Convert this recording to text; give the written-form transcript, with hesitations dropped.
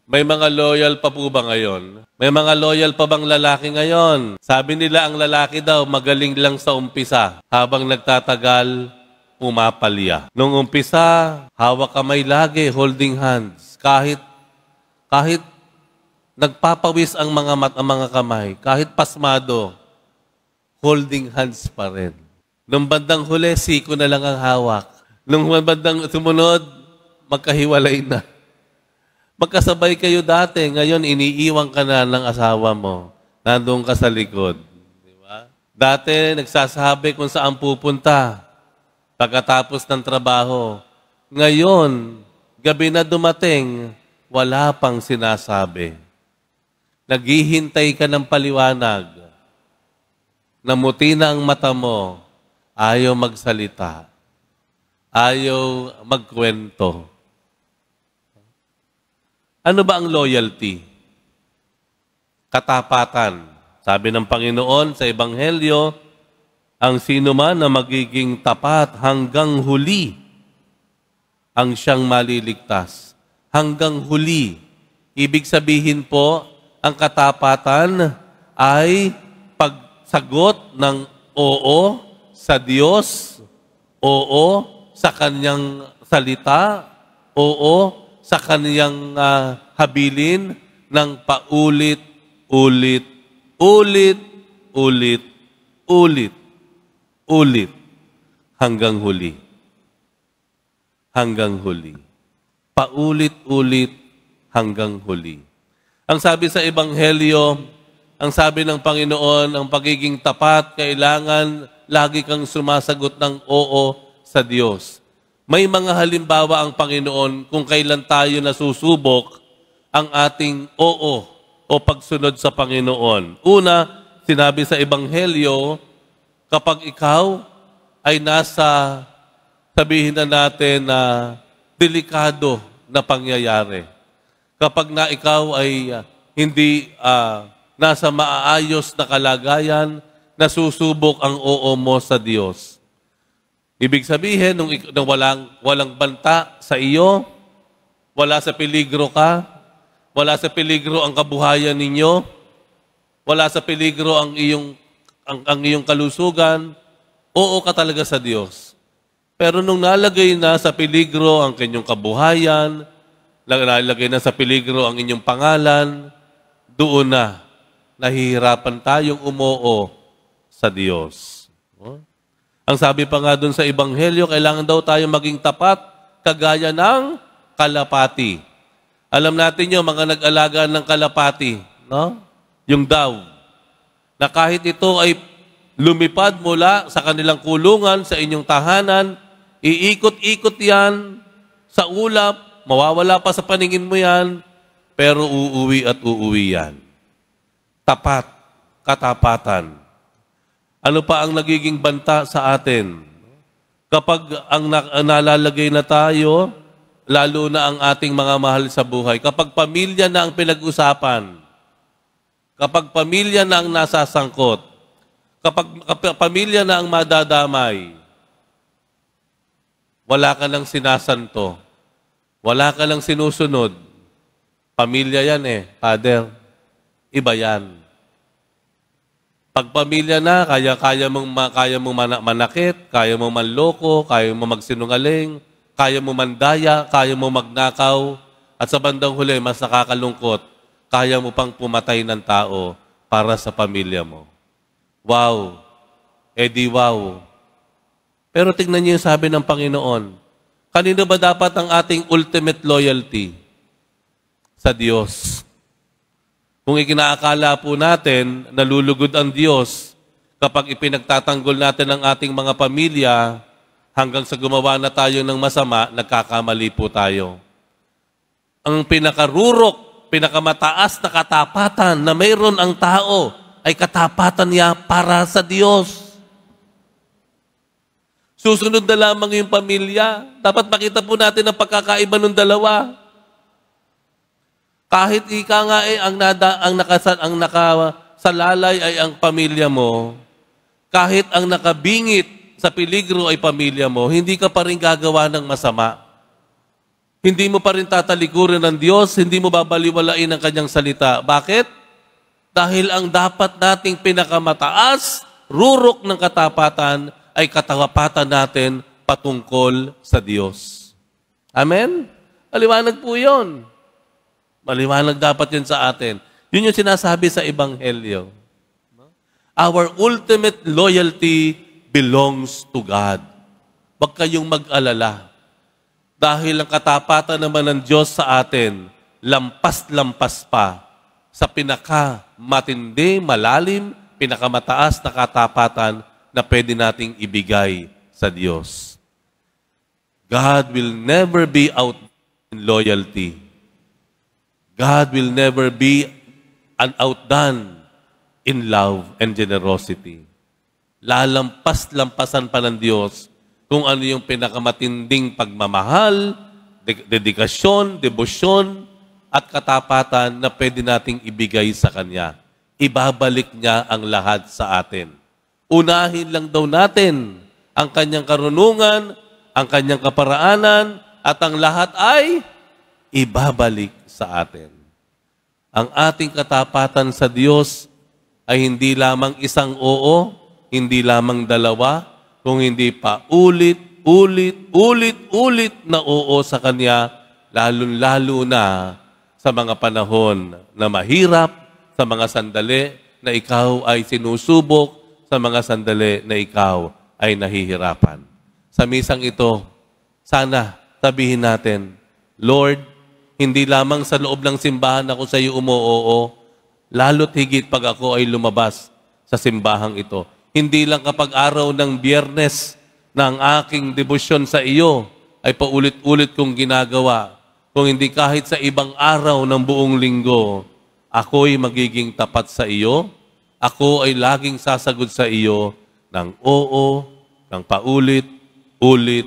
May mga loyal pa po ba ngayon? May mga loyal pa bang lalaki ngayon? Sabi nila ang lalaki daw magaling lang sa umpisa. Habang nagtatagal, pumapalya. Nung umpisa, hawak kamay lagi, holding hands. Kahit nagpapawis ang mga kamay, kahit pasmado, holding hands pa rin. Nung bandang huli, siko na lang ang hawak. Nung bandang sumunod, magkahiwalay na. Magkasabay kayo dati, ngayon iniiwan ka na ng asawa mo. Nandoon ka sa likod. Di ba? Dati, nagsasabi kung saan pupunta pagkatapos ng trabaho. Ngayon, gabi na dumating, wala pang sinasabi. Naghihintay ka ng paliwanag. Namuti na ang mata mo, ayaw magsalita. Ayaw magkwento. Ano ba ang loyalty? Katapatan. Sabi ng Panginoon sa Ebanghelyo, ang sino man na magiging tapat hanggang huli, ang siyang maliligtas. Hanggang huli. Ibig sabihin po, ang katapatan ay pagsagot ng oo sa Diyos, oo sa Kanyang salita, oo sa Kanyang habilin ng paulit-ulit, ulit, hanggang huli. Hanggang huli. Paulit-ulit hanggang huli. Ang sabi sa Ebanghelyo, ang sabi ng Panginoon, ang pagiging tapat, kailangan lagi kang sumasagot ng oo sa Diyos. May mga halimbawa ang Panginoon kung kailan tayo nasusubok ang ating oo o pagsunod sa Panginoon. Una, sinabi sa Ebanghelyo, kapag ikaw ay nasa, sabihin na natin na delikado na pangyayari. Kapag na ikaw ay hindi nasa maayos na kalagayan, nasusubok ang oo mo sa Diyos. Ibig sabihin, nung walang banta sa iyo, wala sa peligro ka, wala sa peligro ang kabuhayan ninyo, wala sa peligro ang iyong kalusugan, oo ka talaga sa Diyos. Pero nung nalagay na sa peligro ang kanyang kabuhayan, nalagay na sa peligro ang inyong pangalan, doon na nahihirapan tayong umoo sa Diyos. Ang sabi pa nga doon sa Ebanghelyo, kailangan daw tayo maging tapat, kagaya ng kalapati. Alam natin yung mga nag-alaga ng kalapati, no? Yung daw, na kahit ito ay lumipad mula sa kanilang kulungan, sa inyong tahanan, iikot-ikot yan sa ulap, mawawala pa sa paningin mo yan, pero uuwi at uuwi yan. Tapat, katapatan. Ano pa ang nagiging banta sa atin? Kapag ang nalalagay na tayo, lalo na ang ating mga mahal sa buhay, kapag pamilya na ang pinag-usapan, kapag pamilya na ang nasasangkot, kapag pamilya na ang madadamay, wala ka lang sinasanto, wala ka lang sinusunod, pamilya yan Father, iba yan. Pag pamilya na, kaya mong manakit, kaya mong manloko, kaya mong magsinungaling, kaya mong mandaya, kaya mong magnakaw, at sa bandang huli, mas nakakalungkot, kaya mo pang pumatay ng tao para sa pamilya mo. Wow! Wow! Pero tingnan niyo yung sabi ng Panginoon, kanino ba dapat ang ating ultimate loyalty? Sa Diyos. Kung ikinaakala po natin, nalulugod ang Diyos kapag ipinagtatanggol natin ang ating mga pamilya hanggang sa gumawa na tayo ng masama, nagkakamali po tayo. Ang pinakarurok, pinakamataas na katapatan na mayroon ang tao ay katapatan niya para sa Diyos. Susunod na lamang yung pamilya. Dapat makita po natin ang pagkakaiba ng dalawa. Kahit ika nga ang nakasalalay ay ang pamilya mo, kahit ang nakabingit sa peligro ay pamilya mo, hindi ka pa rin gagawa ng masama. Hindi mo pa rin tatalikurin ng Diyos, hindi mo babaliwalain ang kanyang salita. Bakit? Dahil ang dapat nating pinakamataas, rurok ng katapatan, ay katapatan natin patungkol sa Diyos. Amen? Maliwanag po yun. Maliwanag dapat yun sa atin. Yun yung sinasabi sa Ebanghelyo. Our ultimate loyalty belongs to God. Huwag kayong mag-alala. Dahil ang katapatan naman ng Diyos sa atin, lampas-lampas pa sa pinakamatindi, malalim, pinakamataas na katapatan na pwede nating ibigay sa Diyos. God will never be out in loyalty. God will never be outdone in love and generosity. Lalampas-lampasan pa ng Diyos kung ano yung pinakamatinding pagmamahal, dedikasyon, debosyon, at katapatan na pwede nating ibigay sa Kanya. Ibabalik niya ang lahat sa atin. Unahin lang daw natin ang Kanyang karunungan, ang Kanyang kaparaanan, at ang lahat ay ibabalik sa atin. Ang ating katapatan sa Diyos ay hindi lamang isang oo, hindi lamang dalawa, kung hindi pa ulit na oo sa Kanya, lalong-lalo na sa mga panahon na mahirap, sa mga sandali na ikaw ay sinusubok, sa mga sandali na ikaw ay nahihirapan. Sa misang ito, sana sabihin natin, Lord, hindi lamang sa loob ng simbahan ako sa iyo umuoo, lalo't higit pag ako ay lumabas sa simbahang ito. Hindi lang kapag araw ng Biyernes na ang aking debosyon sa iyo ay paulit-ulit kong ginagawa. Kung hindi kahit sa ibang araw ng buong linggo, ako'y magiging tapat sa iyo, ako ay laging sasagot sa iyo ng oo, ng paulit, ulit,